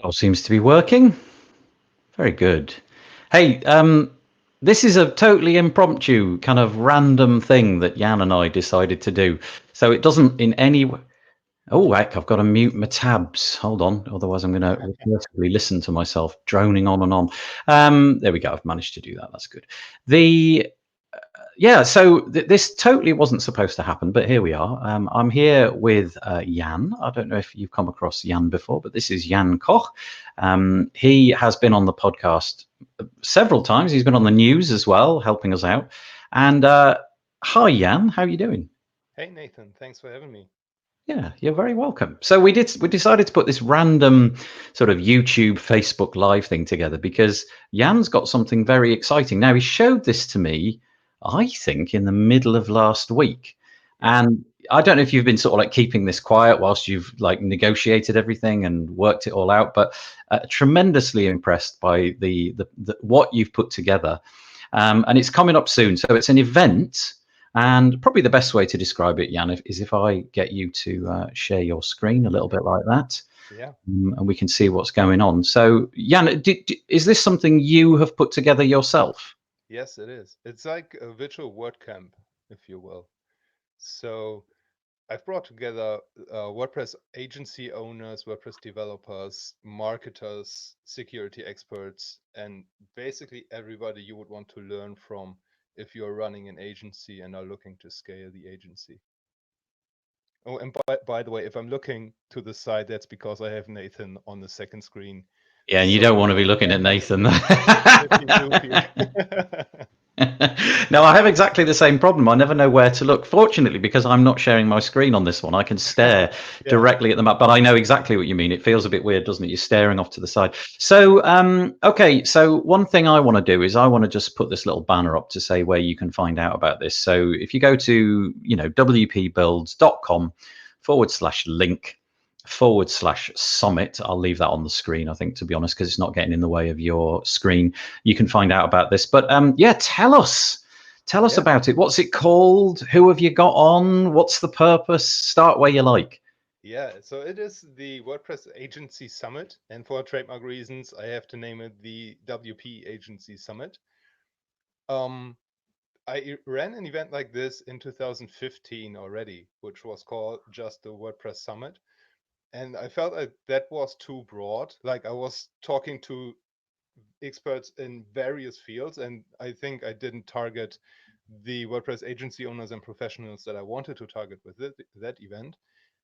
All seems to be working. Very good. Hey, this is a totally impromptu, kind of random thing that Jan and I decided to do. So it doesn't in any way. Oh, heck, I've got to mute my tabs. Hold on, otherwise I'm going to recursively listen to myself droning on and on. There we go. I've managed to do that. That's good. Yeah, so this totally wasn't supposed to happen, but here we are. I'm here with Jan. I don't know if you've come across Jan before, but this is Jan Koch. He has been on the podcast several times. He's been on the news as well, helping us out. And hi, Jan. How are you doing? Hey Nathan, thanks for having me. Yeah, you're very welcome. So we decided to put this random sort of YouTube, Facebook Live thing together because Jan's got something very exciting. Now he showed this to me, I think, in the middle of last week. Yeah. And I don't know if you've been sort of like keeping this quiet whilst you've like negotiated everything and worked it all out, but tremendously impressed by the what you've put together. And it's coming up soon. So it's an event. And probably the best way to describe it, Jan, is if I get you to share your screen a little bit like that, Yeah. and we can see what's going on. So, Jan, is this something you have put together yourself? Yes, it is. It's like a virtual WordCamp, if you will. So I've brought together WordPress agency owners, WordPress developers, marketers, security experts, and basically everybody you would want to learn from if you're running an agency and are looking to scale the agency. Oh, and by the way, if I'm looking to the side, that's because I have Nathan on the second screen. Yeah, and you So don't want to be looking at Nathan. goofy. No, I have exactly the same problem. I never know where to look. Fortunately, because I'm not sharing my screen on this one, I can stare Yeah. directly at the map. But I know exactly what you mean. It feels a bit weird, doesn't it? You're staring off to the side. So, okay. So one thing I want to do is I want to just put this little banner up to say where you can find out about this. So if you go to wpbuilds.com/link/summit. I'll leave that on the screen, I think, to be honest, because it's not getting in the way of your screen. You can find out about this. But yeah, tell us Yeah. about it. What's it called? Who have you got on? What's the purpose? Start where you like. Yeah. So it is the WordPress Agency Summit. And for trademark reasons, I have to name it the WP Agency Summit. Um, I ran an event like this in 2015 already, which was called just the WordPress Summit. And I felt like that was too broad. Like I was talking to experts in various fields, and I think I didn't target the WordPress agency owners and professionals that I wanted to target with that event.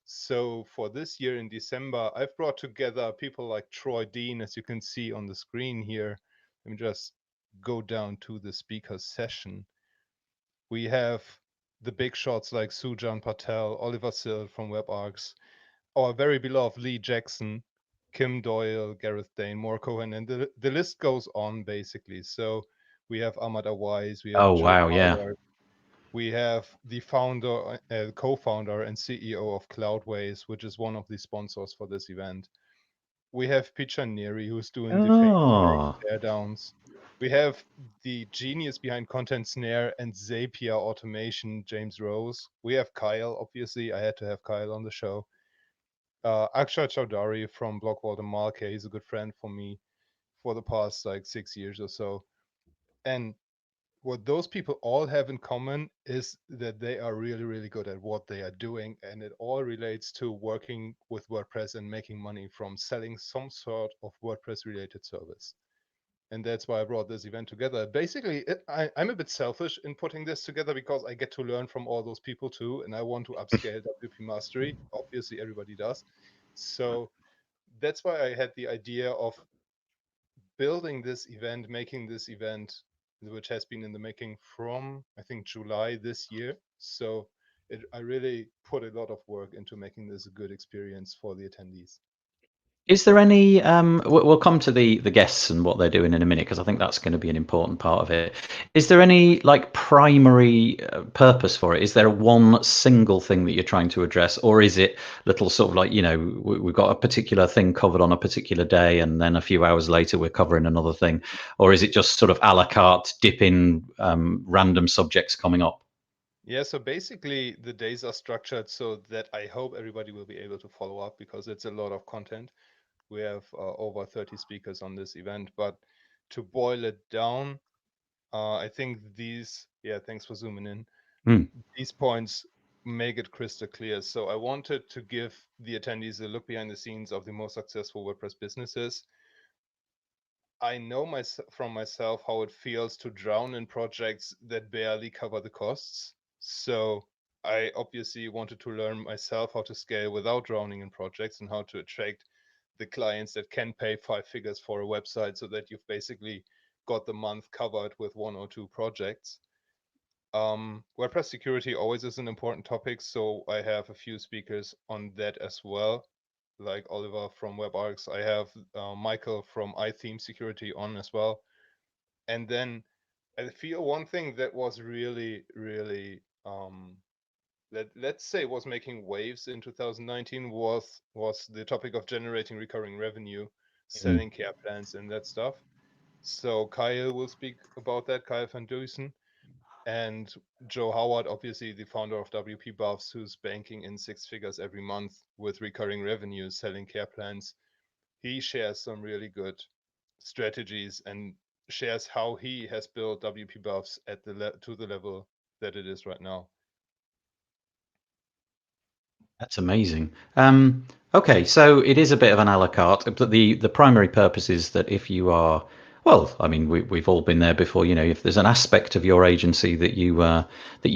So for this year in December, I've brought together people like Daine, as you can see on the screen here. Let me just go down to the speaker session. We have the big shots like Sujan, Patel, Oliver Sill from WebArcs, our very beloved Lee Jackson, Kim Doyal, Gareth, Daine, more Kohn, and the list goes on basically. So we have Ahmad Awais, we have Oh, Joe wow. Yeah. Howard, we have the founder, co-founder, and CEO of Cloudways, which is one of the sponsors for this event. We have Picha Neri, who's doing the famous Oh, teardowns. We have the genius behind Content Snare and Zapier automation, James Rose. We have Kyle, obviously. I had to have Kyle on the show. Akshay Chowdhury from Blockwall and Marke. He's a good friend for me for the past like 6 years or so. And what those people all have in common is that they are really, really good at what they are doing. And it all relates to working with WordPress and making money from selling some sort of WordPress related service. And that's why I brought this event together. Basically, I'm a bit selfish in putting this together because I get to learn from all those people too, and I want to upscale WP Mastery. Obviously, everybody does. So that's why I had the idea of building this event, making this event, which has been in the making from, I think, July this year. So I really put a lot of work into making this a good experience for the attendees. is there any? We'll come to the guests and what they're doing in a minute because I think that's going to be an important part of it. Is there any like primary purpose for it? Is there one single thing that you're trying to address, or is it little sort of like we've got a particular thing covered on a particular day, and then a few hours later we're covering another thing, or is it just sort of a la carte, dip in random subjects coming up? Yeah, so basically the days are structured so that I hope everybody will be able to follow up because it's a lot of content. We have over 30 speakers on this event, but to boil it down, I think thanks for zooming in. Mm. These points make it crystal clear. So I wanted to give the attendees a look behind the scenes of the most successful WordPress businesses. I know from myself how it feels to drown in projects that barely cover the costs. So I obviously wanted to learn myself how to scale without drowning in projects and how to attract the clients that can pay 5 figures for a website so that you've basically got the month covered with 1 or 2 projects. WordPress security always is an important topic, so I have a few speakers on that as well, like Oliver from WebArcs. I have Michael from iTheme Security on as well. And then I feel one thing that was really, really, let's say was making waves in 2019 was the topic of generating recurring revenue, selling care plans and that stuff. So Kyle will speak about that, Kyle van Dusen. And Joe Howard, obviously the founder of WP Buffs, who's banking in 6 figures every month with recurring revenues, selling care plans. He shares some really good strategies and shares how he has built WP Buffs at to the level that it is right now. That's amazing. Okay, so it is a bit of an a la carte, but the primary purpose is that if you are, well, I mean, we've all been there before. You know, if there's an aspect of your agency that you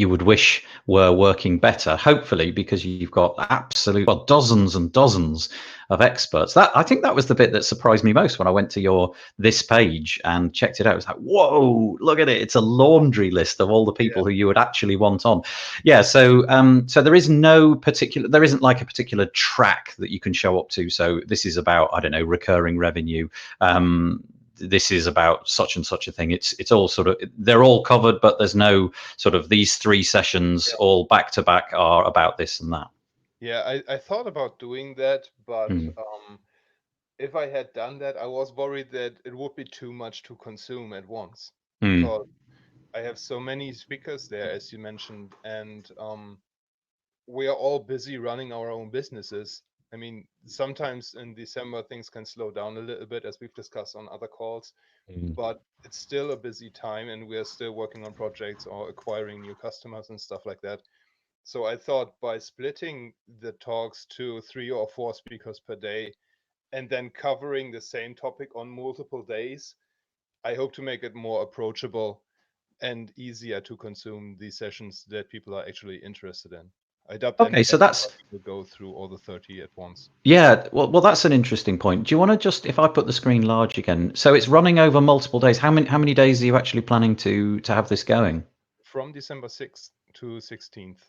would wish were working better, hopefully because you've got absolute dozens and dozens of experts. That I think that was the bit that surprised me most when I went to your this page and checked it out. It was like, whoa, look at it! It's a laundry list of all the people who you would actually want on. Yeah, so so there isn't like a particular track that you can show up to. So this is about, I don't know, recurring revenue. This is about such and such a thing. It's all sort of, they're all covered, but there's no sort of these 3 sessions all back to back are about this and that. Yeah, I thought about doing that, but Mm. if I had done that, I was worried that it would be too much to consume at once, Mm. because I have so many speakers there, as you mentioned, and we are all busy running our own businesses. I mean, sometimes in December things can slow down a little bit, as we've discussed on other calls, Mm. but it's still a busy time, and we're still working on projects or acquiring new customers and stuff like that. So I thought by splitting the talks to 3 or 4 speakers per day and then covering the same topic on multiple days, I hope to make it more approachable and easier to consume these sessions that people are actually interested in. I doubt Okay, so that's, anybody will go through all the 30 at once. yeah, well, that's an interesting point. Do you want to just, if I put the screen large again, so it's running over multiple days. How many days are you actually planning to have this going? From December 6th to 16th.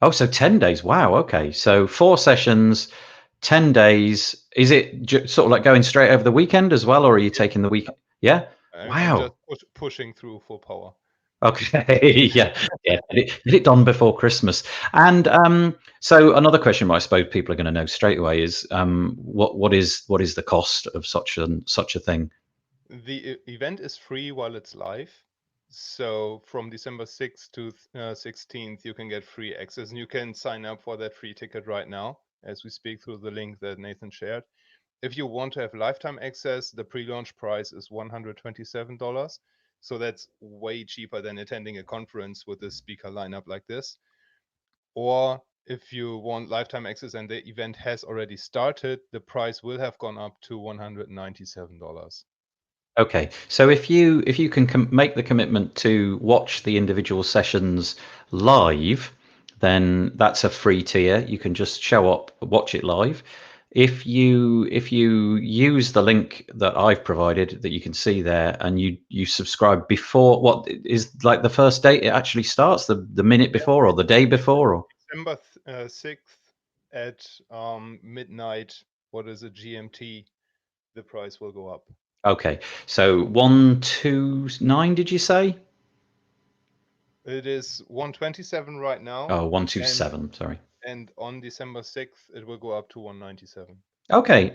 Oh, so 10 days. Wow. Okay. So 4 sessions, 10 days. Is it sort of like going straight over the weekend as well, or are you Yeah, taking the week? Yeah. I'm just Wow. pushing through full power. Okay. Yeah. Yeah. Get it done before Christmas. And so another question I suppose people are going to know straight away is what is the cost of such a thing? The event is free while it's live. So from December 6th to 16th, you can get free access, and you can sign up for that free ticket right now as we speak through the link that Nathan shared. If you want to have lifetime access, the pre-launch price is $127. So that's way cheaper than attending a conference with a speaker lineup like this. Or if you want lifetime access and the event has already started, the price will have gone up to $197. Okay, so if you can make the commitment to watch the individual sessions live, then that's a free tier. You can just show up, watch it live. If you use the link that I've provided that you can see there, and you subscribe before, what is like the first date it actually starts, the minute before or the day before, or December 6th at midnight, what is it, GMT, the price will go up. okay, so 129, did you say? It is 127 right now, Oh, and 127, sorry. on December 6th it will go up to 197. Okay,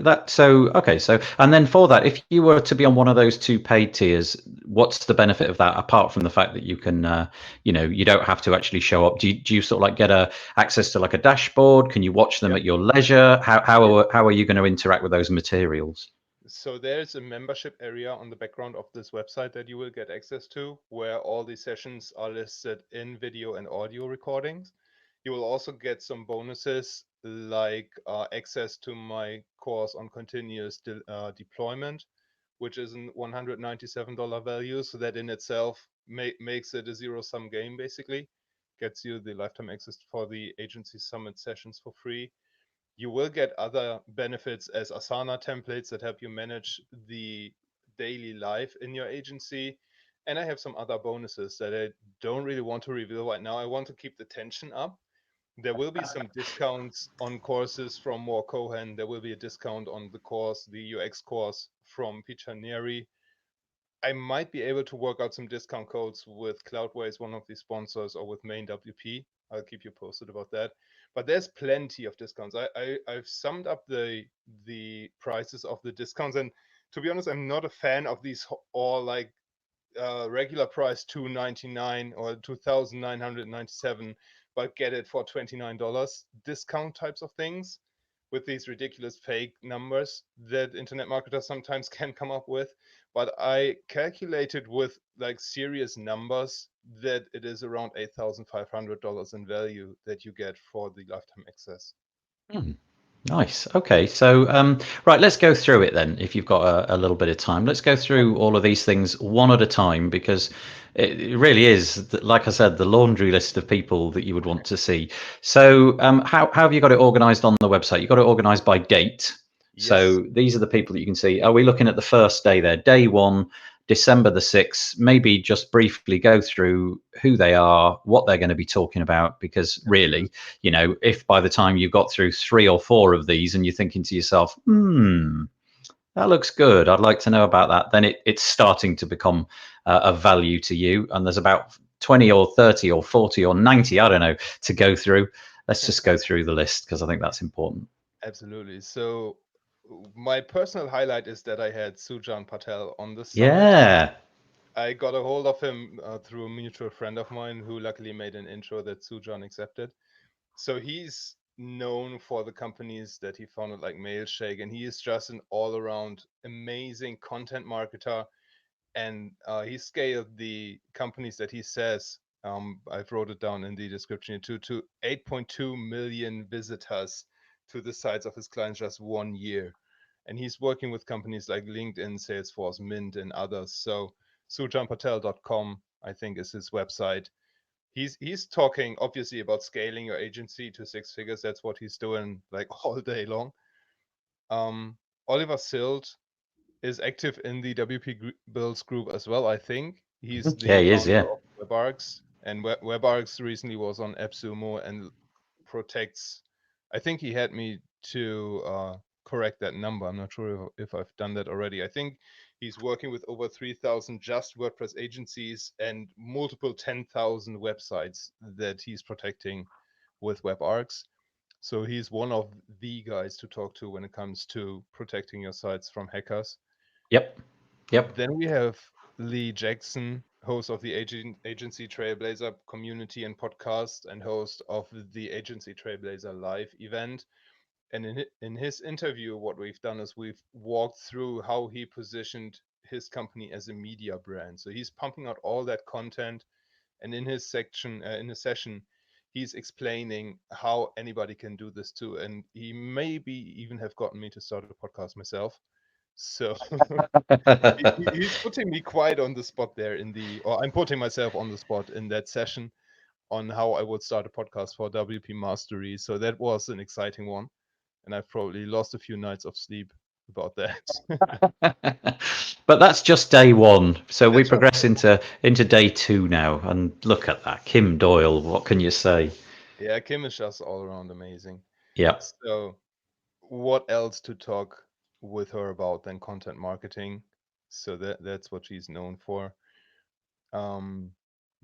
so and then for that, if you were to be on one of those two paid tiers, what's the benefit of that apart from the fact that you can, you don't have to actually show up? Do you sort of like get access to like a dashboard? Can you watch them Yeah. at your leisure? How Yeah. how are you going to interact with those materials? So there's a membership area on the background of this website that you will get access to, where all the sessions are listed in video and audio recordings. You will also get some bonuses like access to my course on continuous deployment, which is an $197 value. So that in itself makes it a zero-sum game, basically. Gets you the lifetime access for the agency summit sessions for free. You will get other benefits as Asana templates that help you manage the daily life in your agency. And I have some other bonuses that I don't really want to reveal right now. I want to keep the tension up. There will be some discounts on courses from more Kohn. There will be a discount on the course, the UX course from Pichaneri. I might be able to work out some discount codes with Cloudways, one of the sponsors, or with Main WP. I'll keep you posted about that. But there's plenty of discounts. I've summed up the prices of the discounts, and to be honest, I'm not a fan of these all like regular price $299 or $2,997, but get it for $29 discount types of things with these ridiculous fake numbers that internet marketers sometimes can come up with. But I calculated with like serious numbers that it is around $8,500 in value that you get for the lifetime access. Hmm. Nice. Okay. So, right, let's go through it then. If you've got a little bit of time, let's go through all of these things one at a time because it really is, like I said, the laundry list of people that you would want to see. So, how have you got it organized on the website? You've got it organized by date. Yes. So these are the people that you can see. Are we looking at the first day there? Day one, December the 6th. Maybe just briefly go through who they are, what they're going to be talking about, because Absolutely. really, if by the time you've got through 3 or 4 of these and you're thinking to yourself, that looks good, I'd like to know about that, then it's starting to become of value to you. And there's about 20 or 30 or 40 or 90, I don't know, to go through. Let's just go through the list because I think that's important. Absolutely. So my personal highlight is that I had Sujan Patel on the summit. Yeah. I got a hold of him through a mutual friend of mine who luckily made an intro that Sujan accepted. So he's known for the companies that he founded, like Mailshake, and he is just an all-around amazing content marketer. And he scaled the companies that he says, I've wrote it down in the description to 8.2 million visitors to the sites of his clients just 1 year. And he's working with companies like LinkedIn, Salesforce, Mint, and others. So sujanpatel.com, I think, is his website. He's talking obviously about scaling your agency to 6 figures. That's what he's doing like all day long. Oliver Silt is active in the WP Builds group as well. I think he's Yeah, the he is. founder Yeah. of WebArcs, and WebArcs recently was on AppSumo and protects. I think he had me to correct that number. I'm not sure if I've done that already. I think he's working with over 3,000 just WordPress agencies and multiple 10,000 websites that he's protecting with WebArcs. So he's one of the guys to talk to when it comes to protecting your sites from hackers. Yep. Yep. Then we have Lee Jackson, host of the Agency Trailblazer community and podcast, and host of the Agency Trailblazer live event. And in his interview, what we've done is we've walked through how he positioned his company as a media brand. So he's pumping out all that content, and in his session, he's explaining how anybody can do this too. And he maybe even have gotten me to start a podcast myself. So he's putting me quite on the spot there or I'm putting myself on the spot in that session on how I would start a podcast for WP Mastery. So that was an exciting one. And I've probably lost a few nights of sleep about that. But that's just day one. So we That's just progress into day two now, and look at that, Kim Doyal. What can you say? Yeah, Kim is just all around amazing. Yeah. So what else to talk with her about than content marketing? So that's what she's known for. Um,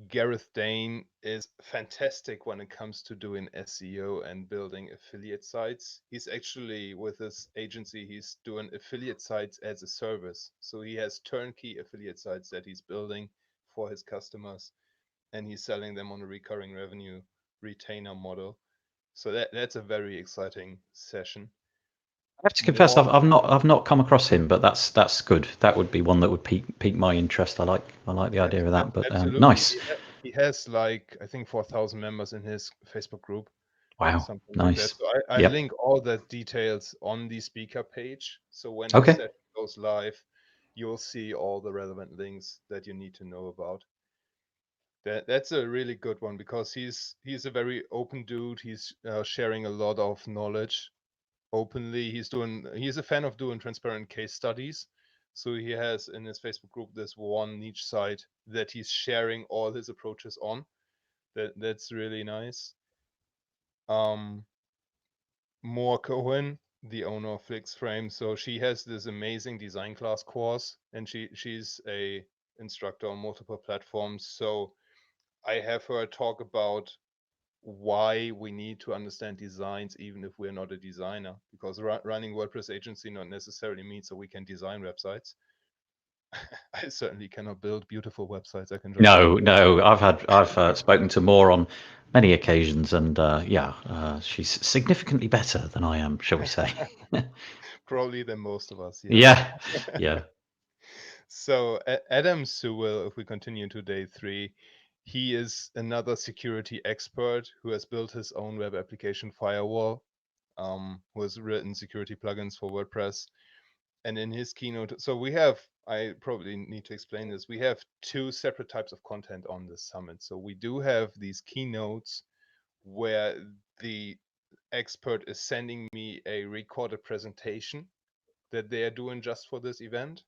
Gareth Daine is fantastic when it comes to doing SEO and building affiliate sites. He's actually, with his agency, he's doing affiliate sites as a service. So he has turnkey affiliate sites that he's building for his customers, and he's selling them on a recurring revenue retainer model. So that's a very exciting session. I have to confess, More, I've not come across him, but that's good. That would be one that would pique my interest. I like the idea of that. But absolutely. nice. He has like, I think, 4,000 members in his Facebook group, Wow, something like that. nice. So I Yep. link all the details on the speaker page. So when his Okay. session goes live, you'll see all the relevant links that you need to know about. That's a really good one because he's a very open dude. He's sharing a lot of knowledge openly. He's a fan of doing transparent case studies. So he has in his Facebook group this one niche site that he's sharing all his approaches on. That's really nice. More Kohn, the owner of FlixFrame. So she has this amazing design class course, and she's a instructor on multiple platforms. So I have her talk about why we need to understand designs, even if we're not a designer, because running WordPress agency not necessarily means that we can design websites. I certainly cannot build beautiful websites. I can just run. No. I've spoken to more on many occasions, and she's significantly better than I am, shall we say? Probably than most of us, yes. Yeah, yeah. So Adam Sewell, if we continue to day 3, he is another security expert who has built his own web application firewall, who has written security plugins for WordPress. And in his keynote, so I probably need to explain this. We have 2 separate types of content on the summit. So we do have these keynotes where the expert is sending me a recorded presentation that they are doing just for this event.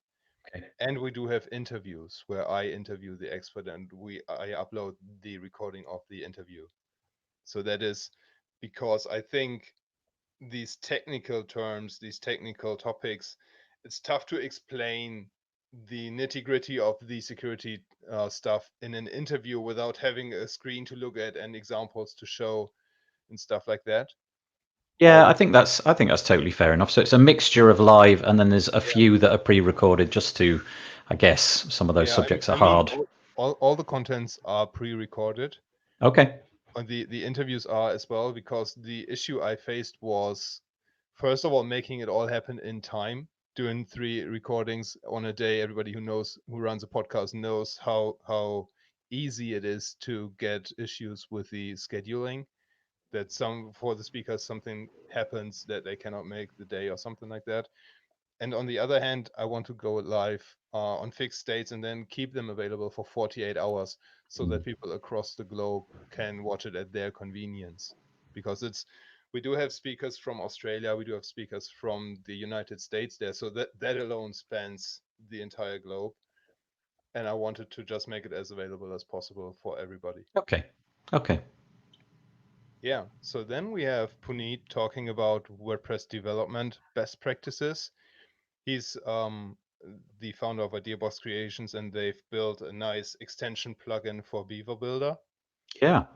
Okay. And we do have interviews where I interview the expert and I upload the recording of the interview. So that is because I think these technical terms, these technical topics, it's tough to explain the nitty-gritty of the security stuff in an interview without having a screen to look at and examples to show and stuff like that. Yeah, I think that's totally fair enough. So it's a mixture of live, and then there's a Yeah, few that are pre-recorded, just to, I guess, some of those yeah. subjects are I mean, hard. all the contents are pre-recorded. Okay. And the interviews are as well, because the issue I faced was, first of all, making it all happen in time. Doing 3 recordings on a day, everybody who runs a podcast knows how easy it is to get issues with the scheduling. That some for the speakers something happens that they cannot make the day or something like that. And on the other hand, I want to go live on fixed dates and then keep them available for 48 hours so that Mm. people across the globe can watch it at their convenience. Because we do have speakers from Australia, we do have speakers from the United States there, so that alone spans the entire globe. And I wanted to just make it as available as possible for everybody. Okay. Okay. Yeah, so then we have Puneet talking about WordPress development best practices. He's the founder of Ideabox Creations, and they've built a nice extension plugin for Beaver Builder. Yeah.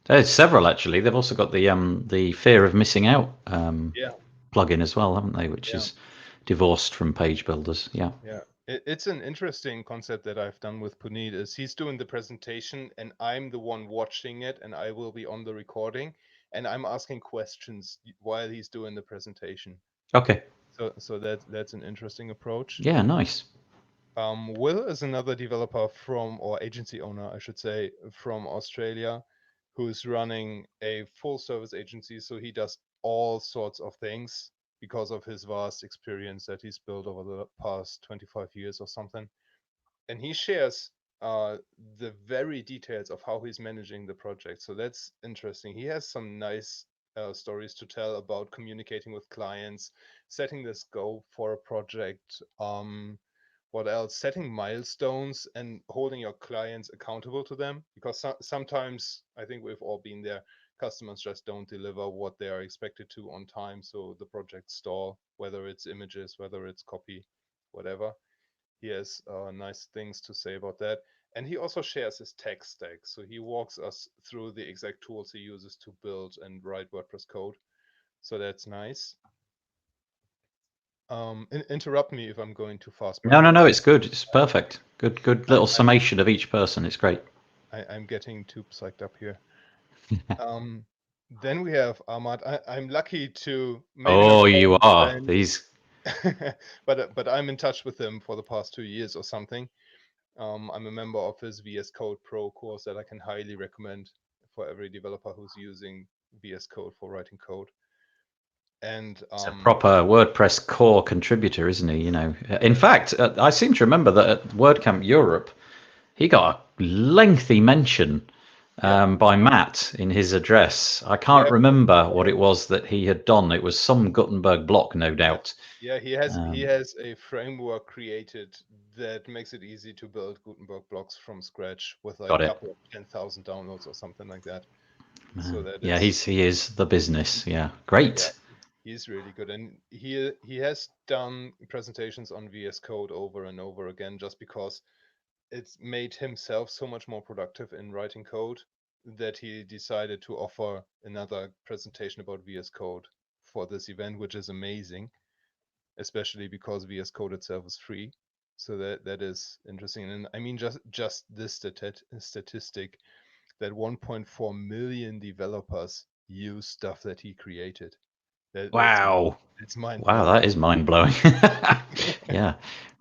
There's several actually. They've also got the fear of missing out Yeah, plugin as well, haven't they? Which yeah, is divorced from page builders. Yeah. yeah. It's an interesting concept that I've done with Puneet. Is he's doing the presentation, and I'm the one watching it, and I will be on the recording, and I'm asking questions while he's doing the presentation. Okay. So that's an interesting approach. Yeah. Nice. Will is another developer or agency owner, I should say, from Australia, who's running a full service agency. So he does all sorts of things because of his vast experience that he's built over the past 25 years or something. And he shares the very details of how he's managing the project. So that's interesting. He has some nice stories to tell about communicating with clients, setting the scope for a project. What else? Setting milestones and holding your clients accountable to them, because sometimes I think we've all been there. Customers just don't deliver what they are expected to on time, so the project stall, whether it's images, whether it's copy, whatever. He has nice things to say about that. And he also shares his tech stack. So he walks us through the exact tools he uses to build and write WordPress code. So that's nice. Interrupt me if I'm going too fast. By the way. No, it's good. It's perfect. Good little summation of each person. It's great. I'm getting too psyched up here. Then we have Ahmad. I'm lucky to maybe not Oh, call you him are. friend, These. but I'm in touch with him for the past 2 years or something. I'm a member of his VS Code Pro course that I can highly recommend for every developer who's using VS Code for writing code. And He's a proper WordPress core contributor, isn't he? In fact, I seem to remember that at WordCamp Europe, he got a lengthy mention by Matt in his address. I can't remember what it was that he had done. It was some Gutenberg block, no doubt. Yeah, he has a framework created that makes it easy to build Gutenberg blocks from scratch with like Got a it. couple of 10,000 downloads or something like that. So that Yeah, is he is the business. Yeah, great. he's really good, and he has done presentations on VS Code over and over again just because it's made himself so much more productive in writing code that he decided to offer another presentation about VS Code for this event, which is amazing, especially because VS Code itself is free. So that is interesting. And I mean, just this statistic that 1.4 million developers use stuff that he created. Wow. It's mind Wow, blowing. that is mind blowing. Yeah.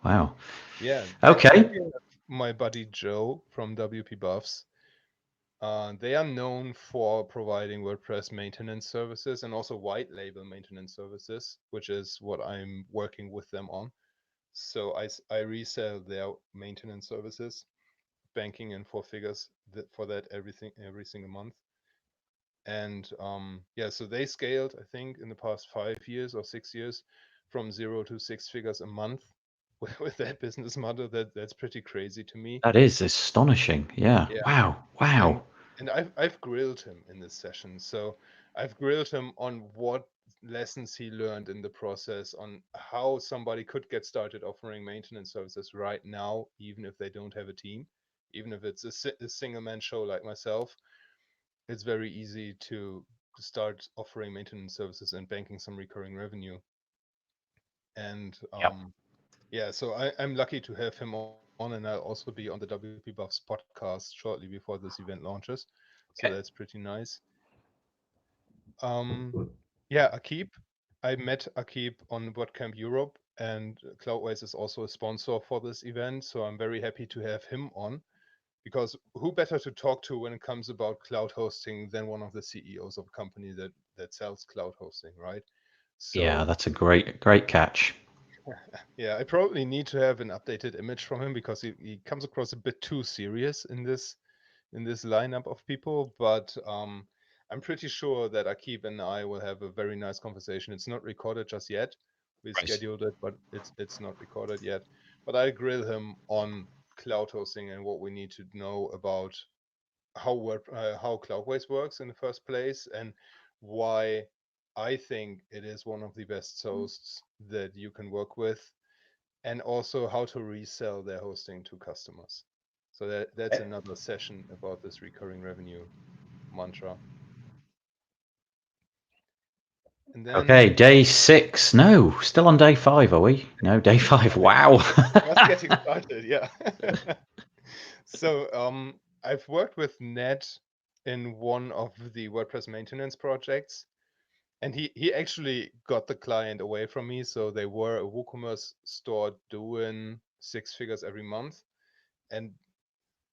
Wow. Yeah. Then Okay. we have my buddy Joe from WP Buffs. They are known for providing WordPress maintenance services and also white label maintenance services, which is what I'm working with them on. So I resell their maintenance services, banking in 4 figures for that every single month. And yeah, so they scaled, I think, in the past 5 years or 6 years from 0 to 6 figures a month with that business model. That's pretty crazy to me. That is astonishing. Yeah. Yeah. Wow. And Wow. and I've grilled him in this session. So I've grilled him on what lessons he learned in the process, on how somebody could get started offering maintenance services right now, even if they don't have a team, even if it's a single man show like myself. It's very easy to start offering maintenance services and banking some recurring revenue. And Yep. yeah, so I'm lucky to have him on, and I'll also be on the WP Buffs podcast shortly before this event launches. So that's Okay. pretty nice. Um, yeah, Aaqib. I met Aaqib on WordCamp Europe, and Cloudways is also a sponsor for this event. So I'm very happy to have him on, because who better to talk to when it comes about cloud hosting than one of the CEOs of a company that sells cloud hosting, right? Yeah, So that's a great catch. yeah, I probably need to have an updated image from him because he comes across a bit too serious in this lineup of people. But I'm pretty sure that Aaqib and I will have a very nice conversation. It's not recorded just yet. We Right. scheduled it, but it's not recorded yet. But I grill him on cloud hosting and what we need to know about how Cloudways works in the first place, and why I think it is one of the best hosts that you can work with, and also how to resell their hosting to customers. So that's another session about this recurring revenue mantra. And then Okay, day 6. No, still on day 5, are we? No, day 5. Wow. just getting started, yeah. So I've worked with Ned in one of the WordPress maintenance projects, and he actually got the client away from me. So they were a WooCommerce store doing 6 figures every month, and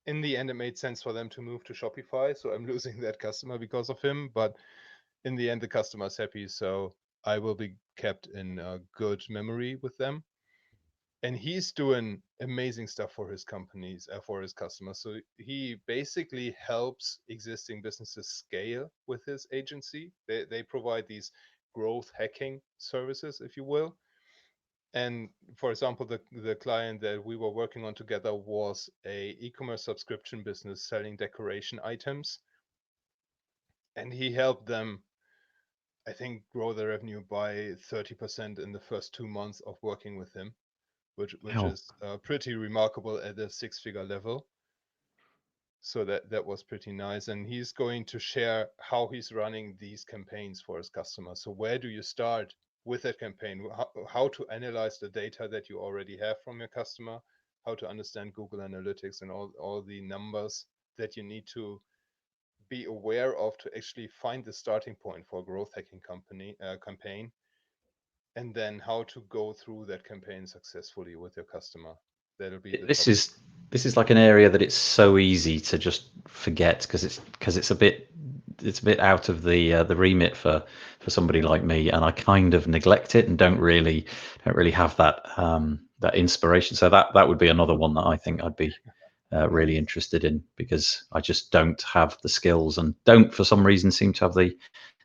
in the end it made sense for them to move to Shopify. So I'm losing that customer because of him, but in the end the customer is happy, so I will be kept in good memory with them. And he's doing amazing stuff for his companies, for his customers. So he basically helps existing businesses scale with his agency. They provide these growth hacking services, if you will. And for example, the client that we were working on together was a e-commerce subscription business selling decoration items, and he helped them, I think, grow their revenue by 30% in the first 2 months of working with him, which Wow. is pretty remarkable at a 6 figure level. So that was pretty nice. And he's going to share how he's running these campaigns for his customers. So where do you start with that campaign? How to analyze the data that you already have from your customer, how to understand Google Analytics and all the numbers that you need to be aware of to actually find the starting point for a growth hacking campaign, and then how to go through that campaign successfully with your customer. That'll be the This topic. is like an area that it's so easy to just forget because it's a bit out of the remit for somebody like me, and I kind of neglect it and don't really have that inspiration. So that would be another one that I think I'd be really interested in, because I just don't have the skills and don't for some reason seem to have the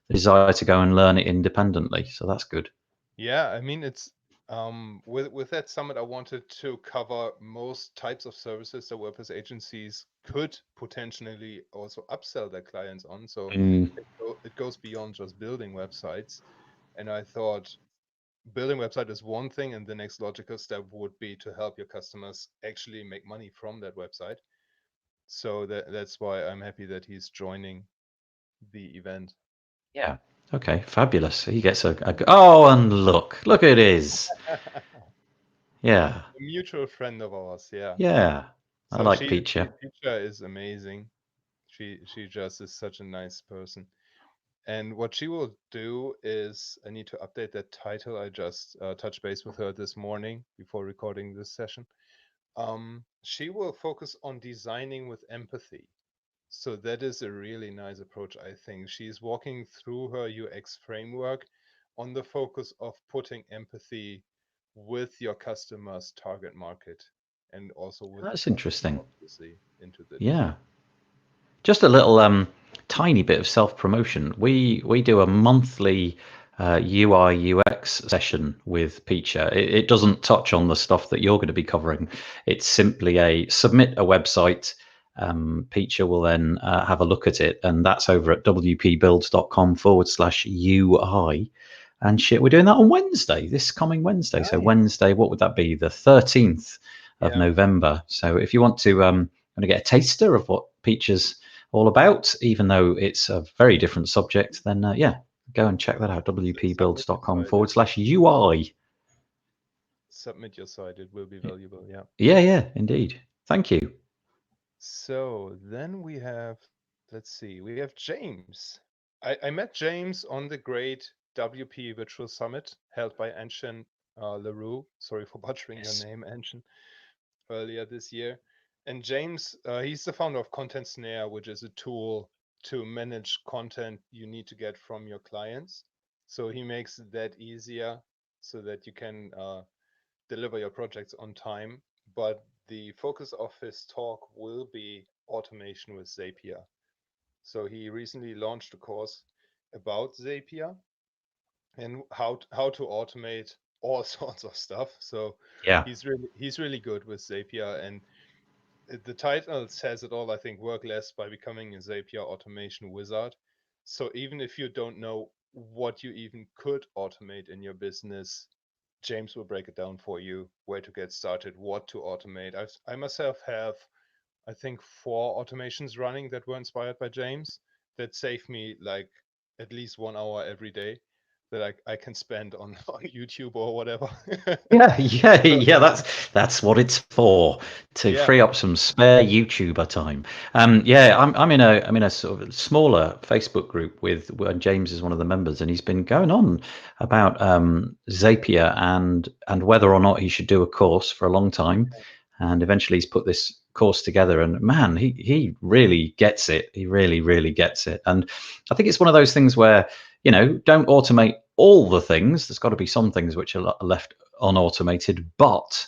desire to go and learn it independently. So that's good. Yeah, I mean it's with that summit I wanted to cover most types of services that WordPress agencies could potentially also upsell their clients on. So Mm. it goes beyond just building websites. And I thought building website is one thing, and the next logical step would be to help your customers actually make money from that website. So that's why I'm happy that he's joining the event. Yeah. Okay. Fabulous. He gets oh, and look at his. Yeah. A mutual friend of ours, yeah. Yeah. I So like Peacher. Peacher is amazing. She just is such a nice person. And what she will do is, I need to update that title. I just touched base with her this morning before recording this session. She will focus on designing with empathy. So that is a really nice approach, I think. She's walking through her UX framework on the focus of putting empathy with your customer's target market and also with the That's customer, interesting. obviously, into the Yeah. design. Just a little tiny bit of self promotion. We do a monthly UI UX session with Peacher. It doesn't touch on the stuff that you're going to be covering. It's simply a submit a website. Peacher will then have a look at it, and that's over at wpbuilds.com/UI. And shit, we're doing that on Wednesday, this coming Wednesday. So Nice. Wednesday, what would that be? The 13th of Yeah. November. So if you want to get a taster of what Peacher's all about, even though it's a very different subject, then yeah, go and check that out. Submit your wpbuilds.com site. /UI. Submit your site. It will be valuable. Yeah. Yeah, indeed. Thank you. So then we have, let's see, we have James. I met James on the great WP Virtual Summit held by Anshin LaRue. Sorry for butchering your Yes. name, Anshin, earlier this year. And James, he's the founder of Content Snare, which is a tool to manage content you need to get from your clients. So he makes that easier so that you can deliver your projects on time. But the focus of his talk will be automation with Zapier. So he recently launched a course about Zapier and how to automate all sorts of stuff. So Yeah. he's really good with Zapier, and the title says it all. I think work less by becoming a Zapier automation wizard. So even if you don't know what you even could automate in your business, James will break it down for you, where to get started, what to automate. I myself have, I think, 4 automations running that were inspired by James that save me like at least 1 hour every day that I can spend on, on YouTube or whatever. Yeah. That's what it's for, to Yeah. free up some spare YouTuber time. Yeah, I'm in a sort of smaller Facebook group with and James is one of the members, and he's been going on about Zapier and whether or not he should do a course for a long time, and eventually he's put this course together. And man, he really gets it. He really gets it. And I think it's one of those things where don't automate all the things. There's got to be some things which are left unautomated, but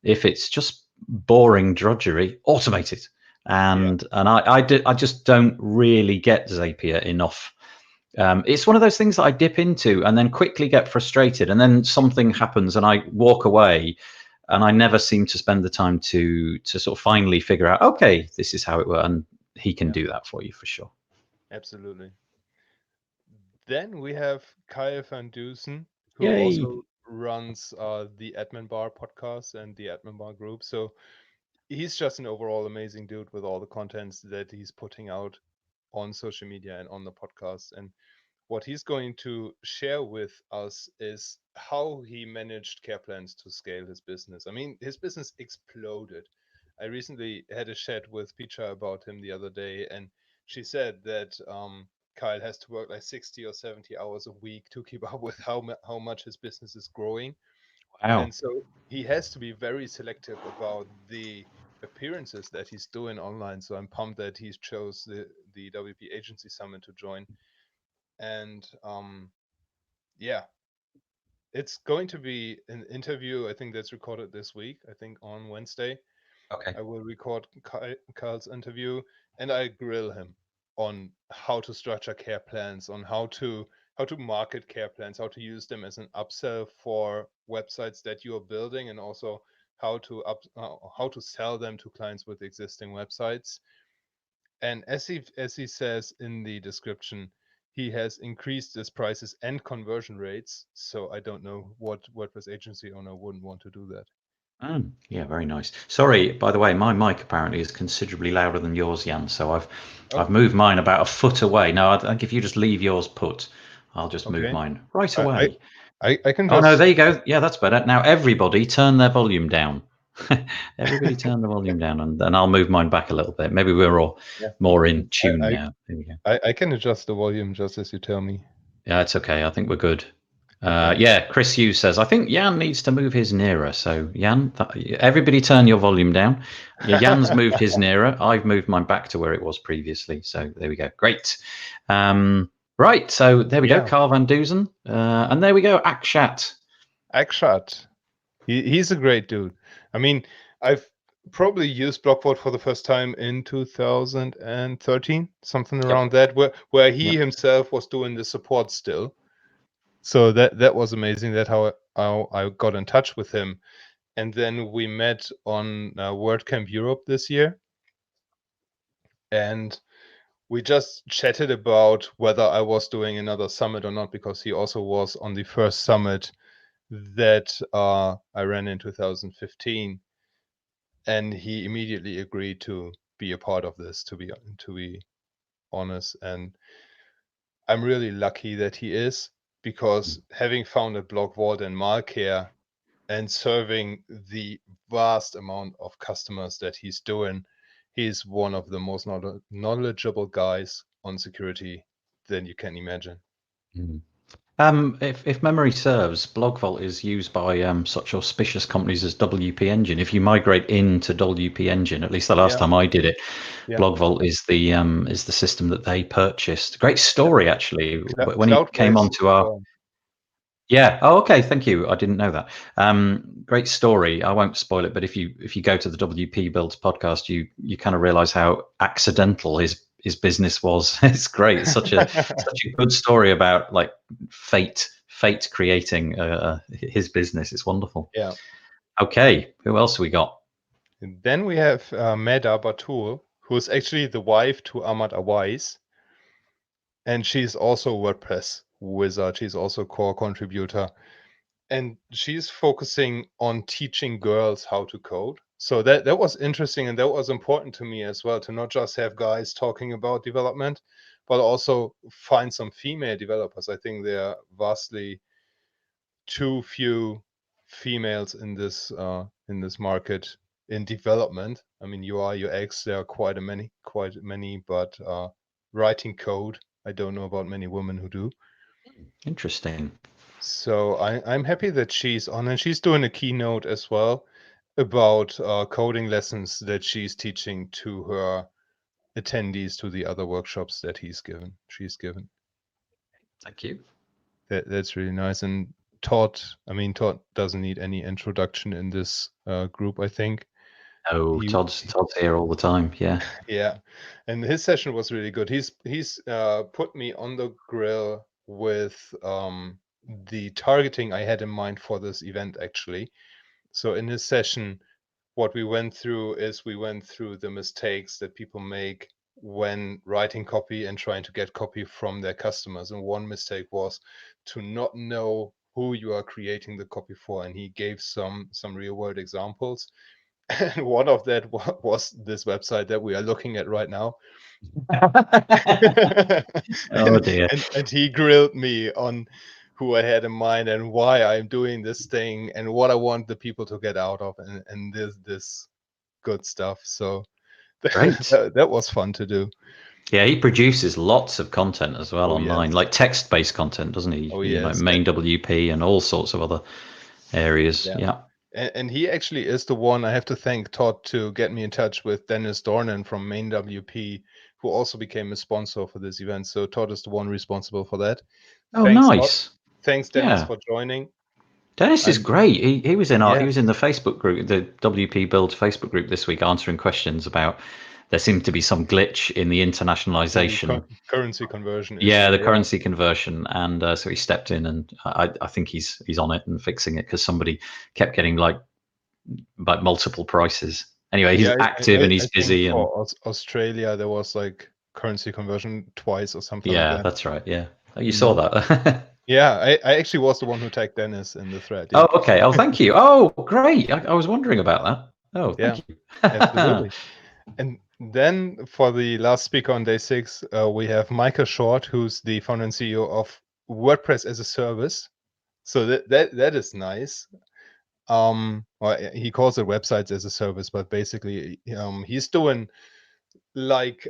if it's just boring drudgery, automate it. Yeah. And I just don't really get Zapier enough. It's one of those things that I dip into and then quickly get frustrated, and then something happens and I walk away, and I never seem to spend the time to sort of finally figure out, okay, this is how it works, and he can Yeah. do that for you for sure. Absolutely. Then we have Kyle van Dusen, who Yay. also runs the Admin Bar podcast and the Admin Bar group. So he's just an overall amazing dude with all the contents that he's putting out on social media and on the podcast. And what he's going to share with us is how he managed care plans to scale his business. I mean, his business exploded. I recently had a chat with Picha about him the other day, and she said that Kyle has to work like 60 or 70 hours a week to keep up with how much his business is growing. Wow. And so he has to be very selective about the appearances that he's doing online. So I'm pumped that he chose the WP Agency Summit to join. And yeah, it's going to be an interview. I think that's recorded this week. I think on Wednesday, Okay. I will record Kyle's interview, and I grill him on how to structure care plans, on how to market care plans, how to use them as an upsell for websites that you are building, and also how to sell them to clients with existing websites. And as he says in the description, he has increased his prices and conversion rates. So I don't know what WordPress agency owner wouldn't want to do that. Yeah, very nice. Sorry, by the way, my mic apparently is considerably louder than yours, Jan. So I've Oh, moved mine about a foot away. No, I think if you just leave yours put, I'll just move okay. mine right I I, away. I can Oh no, just there you go. Yeah, that's better. Now everybody turn their volume down. Everybody turn the volume down, and then I'll move mine back a little bit. Maybe we're all yeah. more in tune I, now. There we go. I can adjust the volume just as you tell me. Yeah, it's okay. I think we're good. Okay. Yeah, Chris Hughes says, I think Jan needs to move his nearer. So, Jan, everybody turn your volume down. Yeah, Jan's moved his nearer. I've moved mine back to where it was previously. So, there we go. Great. Right. So, there we go. Yeah. Carl Van Dusen. And there we go. Akshat. Akshat. He's a great dude. I mean, I've probably used Blockbot for the first time in 2013, something Yep. around that, where he Yep. himself was doing the support still. So that was amazing. That how I got in touch with him, and then we met on WordCamp Europe this year, and we just chatted about whether I was doing another summit or not, because he also was on the first summit that I ran in 2015, and he immediately agreed to be a part of this. To be honest, and I'm really lucky that he is, because having founded Block Vault and Malcare and serving the vast amount of customers that he's doing, he's one of the most knowledgeable guys on security than you can imagine. Mm. If memory serves, BlogVault is used by such auspicious companies as WP Engine. If you migrate into WP Engine, at least the last Yeah, time I did it, yeah, BlogVault is the system that they purchased. Great yeah. story, actually. When he came Cloudways onto as our well. yeah. Oh, okay. Thank you. I didn't know that. Great story. I won't spoil it, but if you go to the WP Builds podcast, you kind of realize how accidental his business was. It's great. It's such a good story about like fate creating his business. It's wonderful. Yeah. Okay. Who else we got? And then we have Meda Batul, who's actually the wife to Ahmad Awais, and she's also a WordPress wizard. She's also a core contributor, and she's focusing on teaching girls how to code. So that was interesting, and that was important to me as well, to not just have guys talking about development, but also find some female developers. I think there are vastly too few females in this market in development. I mean, UI, UX, there are quite many, but writing code, I don't know about many women who do. Interesting. So I'm happy that she's on, and she's doing a keynote as well about coding lessons that she's teaching to her attendees to the other workshops that she's given. Thank you. That's really nice. And Todd, I mean, Todd doesn't need any introduction in this group, I think. Oh, He, Todd's here all the time. Yeah. yeah, and his session was really good. He's put me on the grill with the targeting I had in mind for this event, actually. So in his session, what we went through is we went through the mistakes that people make when writing copy and trying to get copy from their customers. And one mistake was to not know who you are creating the copy for. And he gave some real world examples. And one of that was this website that we are looking at right now. Oh dear. And he grilled me on who I had in mind and why I'm doing this thing and what I want the people to get out of and this good stuff. So Great. that was fun to do. Yeah, he produces lots of content as well Oh online, yes. like text-based content, doesn't he? Oh Like yes. main WP and all sorts of other areas. Yeah. Yeah. And he actually is the one I have to thank Todd to get me in touch with Dennis Dornan from Main WP, who also became a sponsor for this event. So Todd is the one responsible for that. Oh, Thanks, Todd. nice. Thanks, Dennis, Yeah. for joining. Dennis is I'm great. He was in Yeah, the Facebook group, the WP Build Facebook group this week, answering questions about there seemed to be some glitch in the the internationalization. currency conversion Yeah, issue. the Yeah, currency conversion, and so he stepped in, and I think he's on it and fixing it because somebody kept getting like multiple prices. Anyway, he's yeah. active and I he's think busy, and for Australia there was like currency conversion twice or something like yeah, that. that's right. Yeah, oh, you saw Mhm. that. Yeah, I actually was the one who tagged Dennis in the thread. Yeah, Oh, okay. Oh, thank you. Oh, great. I was wondering about that. Oh, yeah, thank you. absolutely. And then for the last speaker on day 6, we have Michael Short, who's the founder and CEO of WordPress as a Service. So that is nice. Well, he calls it websites as a service, but basically, he's doing like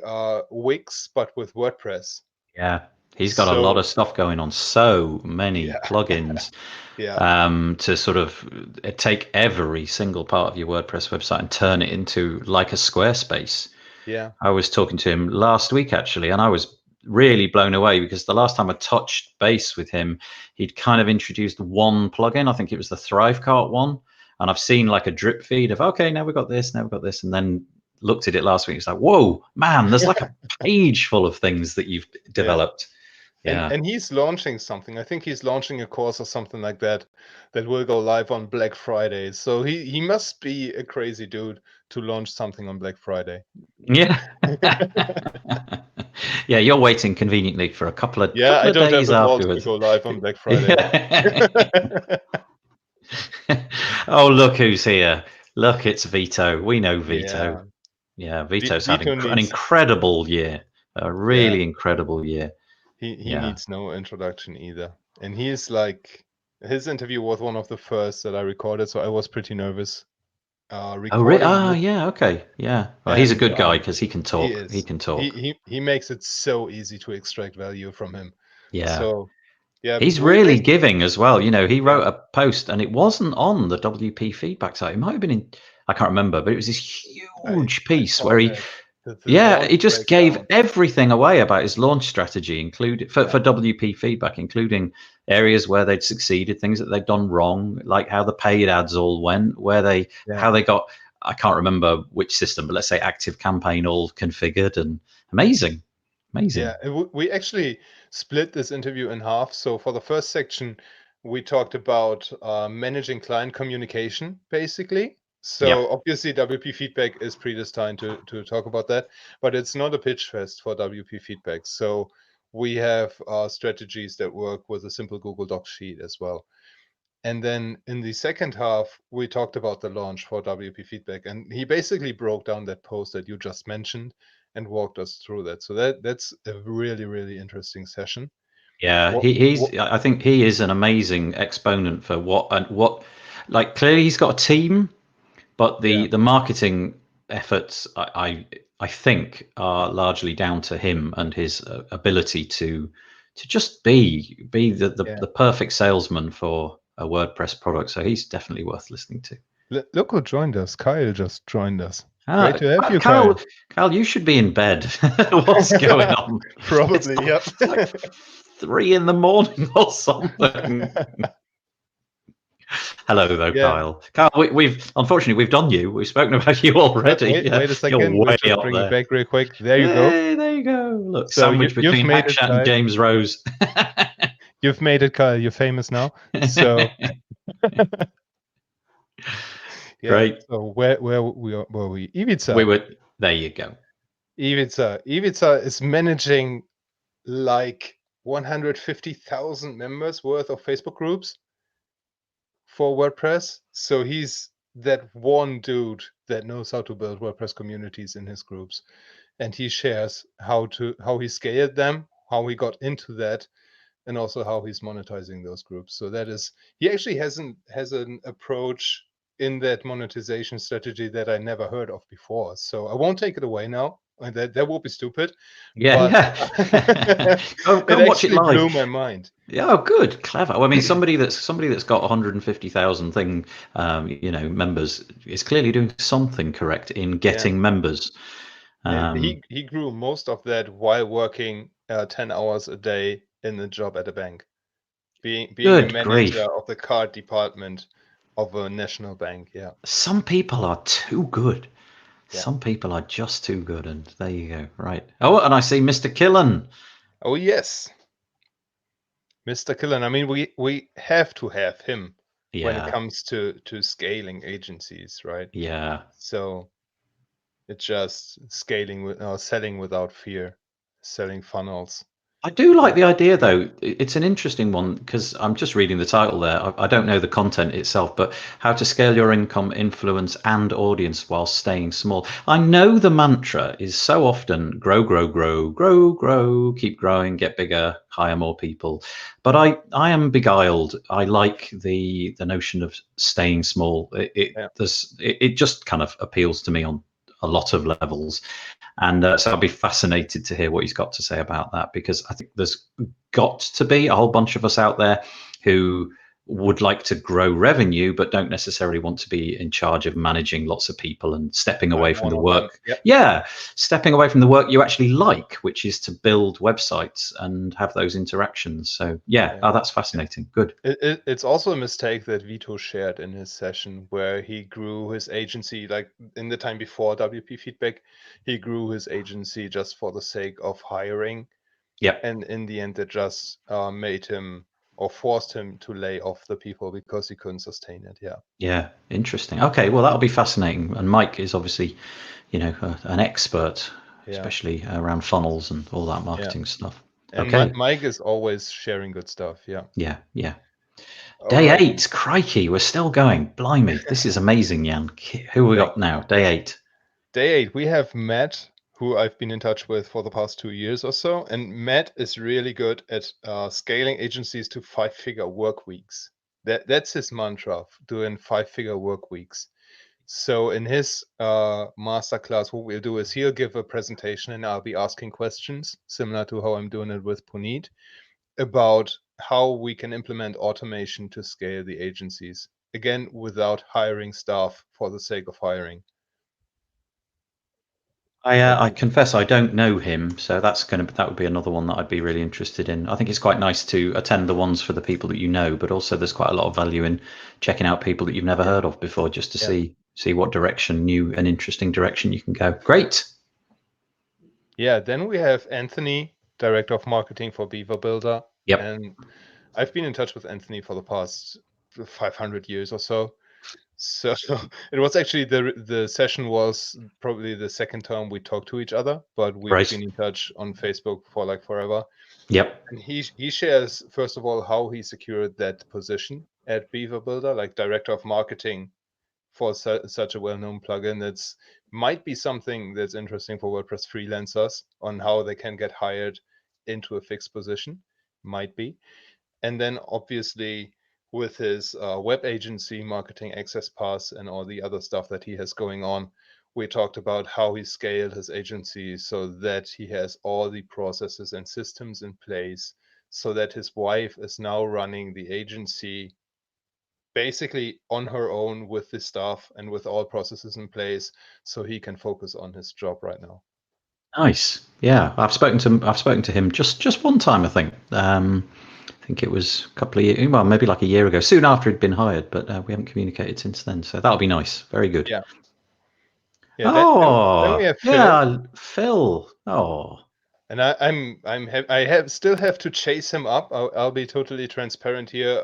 Wix, but with WordPress. Yeah, he's got a lot So of stuff going on. So many yeah, plugins yeah, to sort of take every single part of your WordPress website and turn it into like a Squarespace. yeah, I was talking to him last week actually, and I was really blown away because the last time I touched base with him, he'd kind of introduced one plugin. I think it was the Thrivecart one, and I've seen like a drip feed of okay, now we've got this, and then looked at it last week. It's like, whoa, man, there's like a page full of things that you've yeah. developed. Yeah. And he's launching something. I think he's launching a course or something like that that will go live on Black Friday. So he must be a crazy dude to launch something on Black Friday. Yeah. Yeah, you're waiting conveniently for a Yeah, I couple of don't have days the balls to afterwards. go live on Black Friday. Yeah. Oh, look who's here. Look, it's Vito. We know Vito. Yeah. Yeah, Vito's had Vito an needs, incredible year. A yeah, really incredible year. he Yeah. needs no introduction either. And he is like, his interview was one of the first that I recorded, so I was pretty nervous Oh, really? recording Ah, it. yeah, okay. Yeah. Well, he's a And good guy because he can he talk. He is. can talk. He makes it so easy to extract value from him. Yeah. So yeah, He's we really basically, giving as well. He yeah, wrote a post and it wasn't on the WP feedback site. It might have been in, I can't remember, but it was this huge I piece saw where that the yeah, launch he just gave breakdown. everything away about his launch strategy, including Yeah, for WP feedback, including areas where they'd succeeded, things that they'd done wrong, like how the paid ads all went, yeah, how they got, I can't remember which system, but let's say Active Campaign all configured and amazing, yeah. amazing. We actually split this interview in half. So for the first section, we talked about managing client communication, basically. Yeah. So obviously, WP feedback is predestined to talk about that, but it's not a pitch fest for WP feedback. So we have strategies that work with a simple Google Docs sheet as well. And then in the second half, we talked about the launch for WP Feedback, and he basically broke down that post that you just mentioned and walked us through that. So that's a really, really interesting session. Yeah, What, what, I think he is an amazing exponent for what like clearly he's got a team, but yeah, the marketing efforts I think are largely down to him and his ability to just be yeah. the perfect salesman for a WordPress product. So he's definitely worth listening to. Look who joined us. Kyle just joined us. Great Ah, to have you, Kyle. Kyle, you should be in bed. What's going on? It's Probably, like, yep. it's like 3 in the morning or something. Hello, though, Yeah. Kyle. Kyle, we've unfortunately we've done you. We've spoken about you already. Yeah, Wait a you're second. We'll way just up bring it there. back real quick. There you go. Hey, there you go. Look, So sandwich you've between made it, Akshat and Kyle. James Rose. You've made it, Kyle. You're famous now. So yeah. Great. So where were we? We Ivica. were there. You go. Ivica is managing like 150,000 members worth of Facebook groups for WordPress. So he's that one dude that knows how to build WordPress communities in his groups, and he shares how he scaled them, how he got into that, and also how he's monetizing those groups. So that is, he actually has an approach in that monetization strategy that I never heard of before. So I won't take it away now. That would be stupid. Yeah, But yeah. Go it and watch it actually blew live. my mind. Yeah, oh, good, clever. Well, I mean, somebody that's got 150,000 members is clearly doing something correct in Yeah. getting members. And he grew most of that while working 10 hours a day in a job at a bank, being a Good manager grief. of the card department of a national bank. Yeah. Some people are too good. Yeah. Some people are just too good, and there you go. Right. Oh, and I see Mr. Killen. Oh yes, Mr. Killen. I mean, we have to have him when it Yeah, comes to scaling agencies, right? yeah. So it's just scaling with selling without fear, selling funnels. I do like Yeah. the idea, though. It's an interesting one because I'm just reading the title there. I don't know the content itself, but how to scale your income, influence, and audience while staying small. I know the mantra is so often grow, grow, grow, grow, grow, keep growing, get bigger, hire more people. But I am beguiled. I like the notion of staying small. Yeah. It just kind of appeals to me on a lot of levels. And so I'll be fascinated to hear what he's got to say about that, because I think there's got to be a whole bunch of us out there who would like to grow revenue, but don't necessarily want to be in charge of managing lots of people and stepping away I'm from one the of them. work. Yep. Yeah, stepping away from the work you actually like, which is to build websites and have those interactions. So yeah, Yeah. oh, that's fascinating. Good. It's also a mistake that Vito shared in his session where he grew his agency, like in the time before WP Feedback, he grew his agency just for the sake of hiring. Yep. And in the end, it just made him or forced him to lay off the people because he couldn't sustain it. Yeah. Yeah, interesting. Okay, well, that'll be fascinating. And Mike is obviously, an expert, Yeah. especially around funnels and all that Yeah. marketing stuff. And Okay. Mike is always sharing good stuff. Yeah. Yeah, yeah. All Day right. 8, crikey, we're still going. Blimey, this is amazing, Jan. Who we Thank got now? Day 8. Day 8, we have Matt, who I've been in touch with for the past 2 years or so. And Matt is really good at scaling agencies to 5-figure work weeks. That's his mantra, doing 5-figure work weeks. So in his masterclass, what we'll do is he'll give a presentation and I'll be asking questions, similar to how I'm doing it with Puneet, about how we can implement automation to scale the agencies. Again, without hiring staff for the sake of hiring. I confess I don't know him, so that would be another one that I'd be really interested in. I think it's quite nice to attend the ones for the people that you know, but also there's quite a lot of value in checking out people that you've never Yeah. heard of before, just to Yeah. see what direction, new and interesting direction you can go. Great. Yeah, then we have Anthony, Director of Marketing for Beaver Builder. Yep. And I've been in touch with Anthony for the past 500 years or so. So it was actually the session was probably the second time we talked to each other, but we've Right. been in touch on Facebook for like forever. Yep. And he shares, first of all, how he secured that position at Beaver Builder, like Director of Marketing for such a well-known plugin. That's might be something that's interesting for WordPress freelancers on how they can get hired into a fixed position. Might be. And then obviously with his web agency, Marketing Access Pass, and all the other stuff that he has going on, we talked about how he scaled his agency so that he has all the processes and systems in place so that his wife is now running the agency basically on her own with the staff and with all processes in place so he can focus on his job right now. Nice. Yeah, I've spoken to him just one time, I think. I think it was a couple of years, well, maybe like a year ago, soon after he'd been hired, but we haven't communicated since then. So that'll be nice. Very good. Yeah. Yeah. Then we Oh, have Phil. yeah, Phil. Oh, And I have still have to chase him up. I'll be totally transparent here.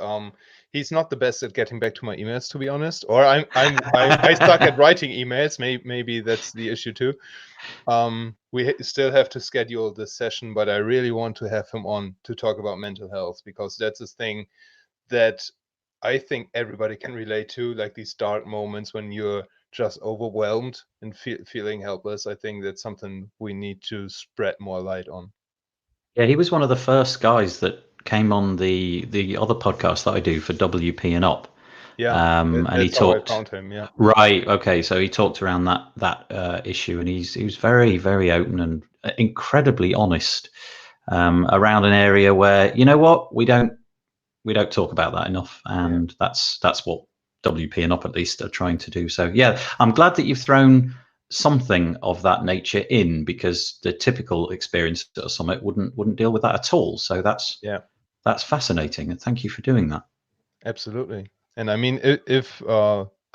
He's not the best at getting back to my emails, to be honest. Or I suck at writing emails. Maybe that's the issue too. We still have to schedule this session, but I really want to have him on to talk about mental health because that's a thing that I think everybody can relate to, like these dark moments when you're just overwhelmed and feeling helpless. I think that's something we need to spread more light on. Yeah, he was one of the first guys that came on the other podcast that I do for WP and Up. Yeah, And he that's how I talked. found him. Yeah, Right. Okay. So he talked around that issue, and he was very, very open and incredibly honest around an area where, you know what, we don't talk about that enough, yeah, and that's what WP and Up at least are trying to do. So yeah, I'm glad that you've thrown something of that nature in, because the typical experience at a summit wouldn't deal with that at all. So yeah. that's fascinating, and thank you for doing that. Absolutely. And I mean, if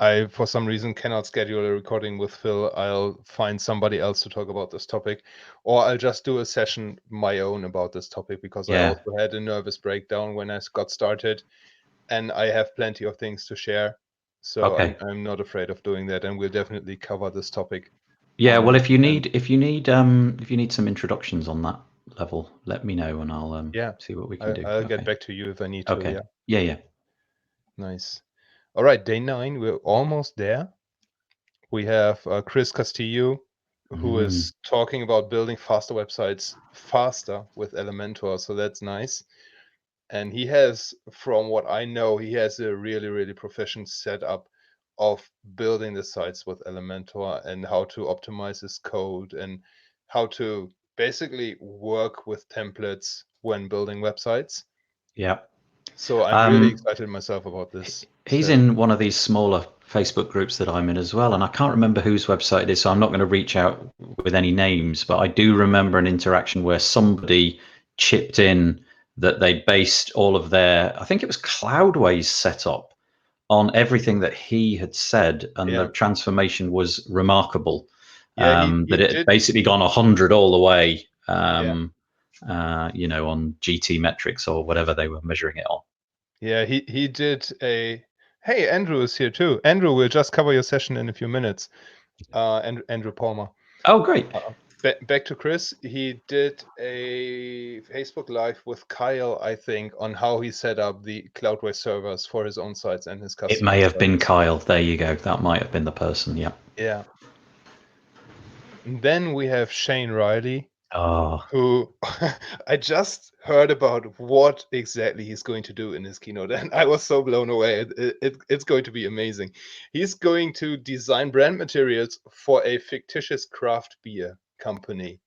I, for some reason, cannot schedule a recording with Phil, I'll find somebody else to talk about this topic, or I'll just do a session my own about this topic, because I Yeah. also had a nervous breakdown when I got started, and I have plenty of things to share. So Okay. I'm not afraid of doing that, and we'll definitely cover this topic Yeah. on Well, this if you event. need some introductions on that level, let me know, and I'll Yeah, see what we can do. I'll get Okay. back to you if I need to. Okay. Yeah, Yeah. Yeah. nice. All right, day 9, we're almost there. We have Chris Castillo, who Mm. is talking about building faster websites faster with Elementor. So that's nice. And he has, from what I know, he has a really, really proficient setup of building the sites with Elementor and how to optimize his code and how to basically work with templates when building websites. Yeah. So I'm really Um, excited myself about this he's session. in one of these smaller Facebook groups that I'm in as well, and I can't remember whose website it is, so I'm not going to reach out with any names, but I do remember an interaction where somebody chipped in that they based all of their, I think it was Cloudways setup, on everything that he had said, and the Yeah. transformation was remarkable. Yeah, That he it had did. basically gone 100 all the way, Yeah. on GT metrics or whatever they were measuring it on. Yeah, he did a. Hey, Andrew is here too. Andrew will just cover your session in a few minutes. And Andrew Palmer. Oh, great. Back to Chris. He did a Facebook Live with Kyle, I think, on how he set up the Cloudway servers for his own sites and his It customer may have been sites. Kyle. There you go. That might have been the person. Yeah. Yeah. And then we have Shane Reilly, Oh, who I just heard about what exactly he's going to do in his keynote, and I was so blown away. It's going to be amazing. He's going to design brand materials for a fictitious craft beer company.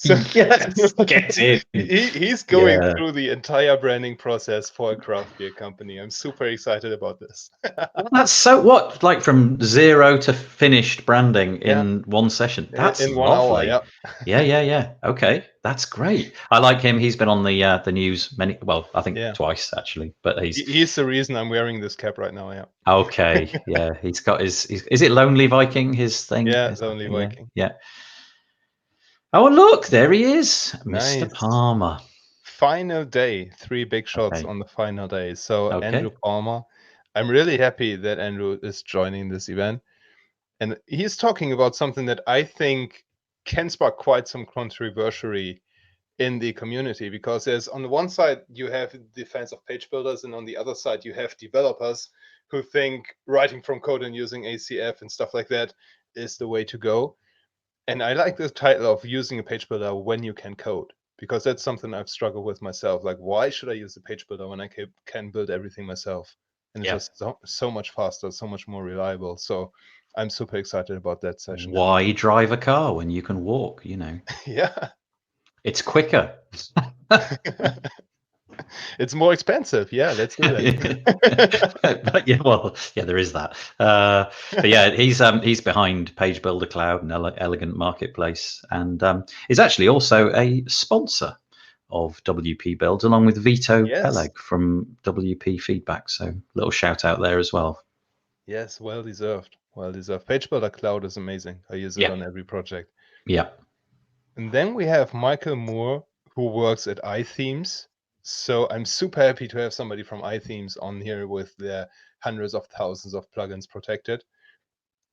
So yes. Get in. he's going Yeah. through the entire branding process for a craft beer company. I'm super excited about this. Well, that's so what, like from zero to finished branding Yeah, in one session. That's in 1 hour. lovely. Yeah, Yeah, yeah, yeah. Okay, that's great. I like him. He's been on the news many, well, I think yeah. twice actually, but he's He's the reason I'm wearing this cap right now. Yeah, okay. Yeah, he's got his is it Lonely Viking, his thing? yeah. Is that, Lonely yeah, Viking. yeah. Oh, look, there he is, Mr. Nice. Palmer. Final day, 3 big shots Okay, on the final day. So Andrew okay. Palmer, I'm really happy that Andrew is joining this event. And he's talking about something that I think can spark quite some controversy in the community, because there's, on the one side, you have the fans of page builders, and on the other side, you have developers who think writing from code and using ACF and stuff like that is the way to go. And I like the title of using a page builder when you can code, because that's something I've struggled with myself. Like, why should I use a page builder when I can build everything myself? And it's Yeah. just so much faster, so much more reliable. So I'm super excited about that session. Why drive a car when you can walk? Yeah. It's quicker. It's more expensive. Yeah, let's do that. But yeah, well, yeah, there is that. But yeah, he's behind Page Builder Cloud and Elegant Marketplace, and is actually also a sponsor of WP Builds, along with Vito Yes. Peleg from WP Feedback. So little shout out there as well. Yes, well deserved. Well deserved. Page Builder Cloud is amazing. I use it Yeah, on every project. yeah, And then we have Michael Moore, who works at iThemes. So I'm super happy to have somebody from iThemes on here with their hundreds of thousands of plugins protected.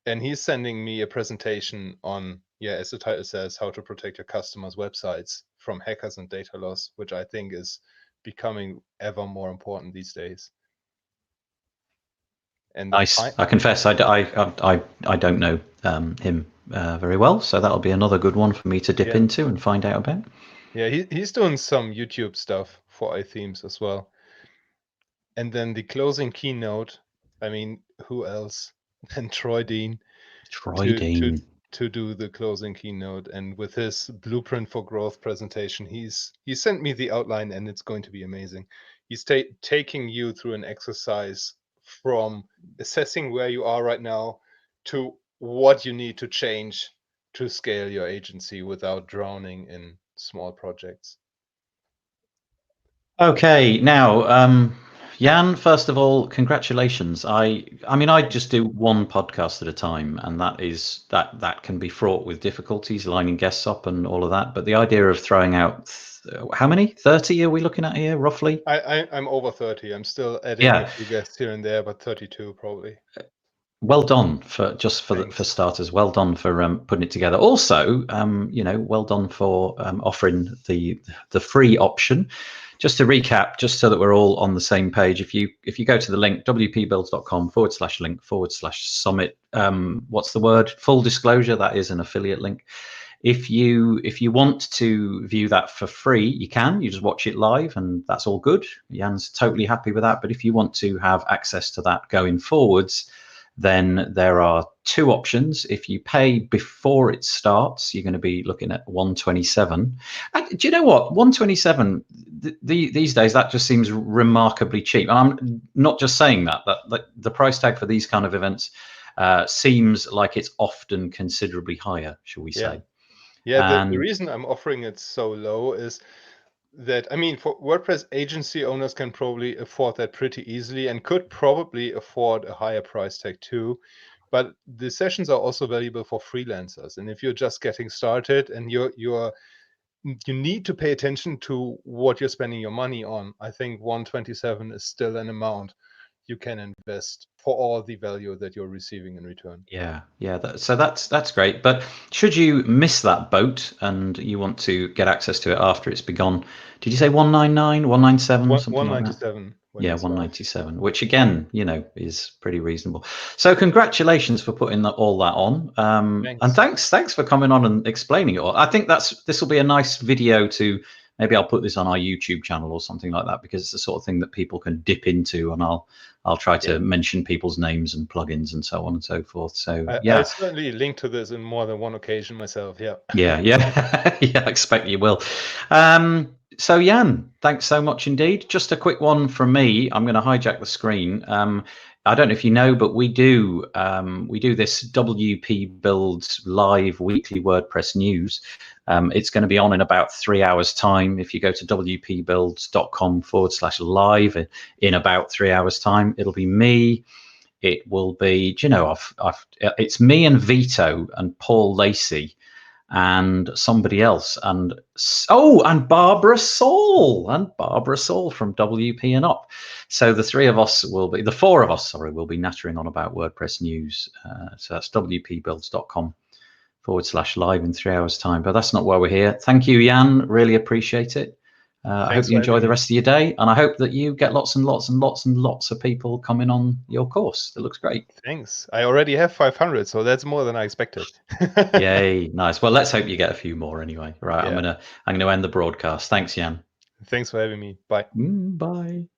And he's sending me a presentation on, yeah, as the title says, how to protect your customers' websites from hackers and data loss, which I think is becoming ever more important these days. And Nice. I confess, I don't know him very well, so that'll be another good one for me to dip into and find out about. Yeah, he's doing some YouTube stuff for iThemes as well. And then the closing keynote, I mean, who else than Troy Dean to do the closing keynote? And with his Blueprint for Growth presentation, he sent me the outline, and it's going to be amazing. He's taking you through an exercise from assessing where you are right now to what you need to change to scale your agency without drowning in small projects. Okay, now, Jan, first of all, congratulations. I mean, I just do one podcast at a time, and that can be fraught with difficulties, lining guests up and all of that. But the idea of throwing out, how many? 30 are we looking at here, roughly? I'm over 30. I'm still adding a few guests here and there, but 32 probably. Well done for starters. Well done for putting it together. Also, well done for offering the free option. Just to recap, just so that we're all on the same page, if you go to the link wpbuilds.com/link/summit, what's the word? Full disclosure, that is an affiliate link. If you want to view that for free, you can. You just watch it live, and that's all good. Jan's totally happy with that. But if you want to have access to that going forwards, then there are two options. If you pay before it starts, you're going to be looking at 127. And do you know what? 127 these days, that just seems remarkably cheap. And I'm not just saying that the price tag for these kind of events seems like it's often considerably higher, shall we say. Yeah, the reason I'm offering it so low is that, I mean, for WordPress agency owners can probably afford that pretty easily and could probably afford a higher price tag too. But the sessions are also valuable for freelancers. And if you're just getting started and you need to pay attention to what you're spending your money on, I think 127 is still an amount you can invest for all the value that you're receiving in return. Yeah. So that's great. But should you miss that boat and you want to get access to it after it's begun, did you say 199, 197, something 197 like that? Yeah, 197, which again, is pretty reasonable. So congratulations for putting all that on. And thanks for coming on and explaining it all. I think this will be a nice video to. Maybe I'll put this on our YouTube channel or something like that, because it's the sort of thing that people can dip into, and I'll try to mention people's names and plugins and so on and so forth. So I certainly link to this in more than one occasion myself. Yeah, I expect you will. So Jan, thanks so much indeed. Just a quick one from me. I'm going to hijack the screen. I don't know if you know, but we do this WP Builds live weekly WordPress news. It's going to be on in about 3 hours time. If you go to wpbuilds.com/live in about 3 hours time, it'll be me. It will be, it's me and Vito and Paul Lacey and somebody else, and Barbara Saul from WP and Up. So the four of us will be nattering on about WordPress news. So that's wpbuilds.com/live in 3 hours time. But that's not why we're here. Thank you, Jan. Really appreciate it. I hope you enjoy the rest of your day, and I hope that you get lots and lots and lots and lots of people coming on your course. It looks great. Thanks. I already have 500, so that's more than I expected. Yay, nice. Well, let's hope you get a few more anyway. Right, yeah. I'm gonna end the broadcast. Thanks, Jan. Thanks for having me. Bye. Bye.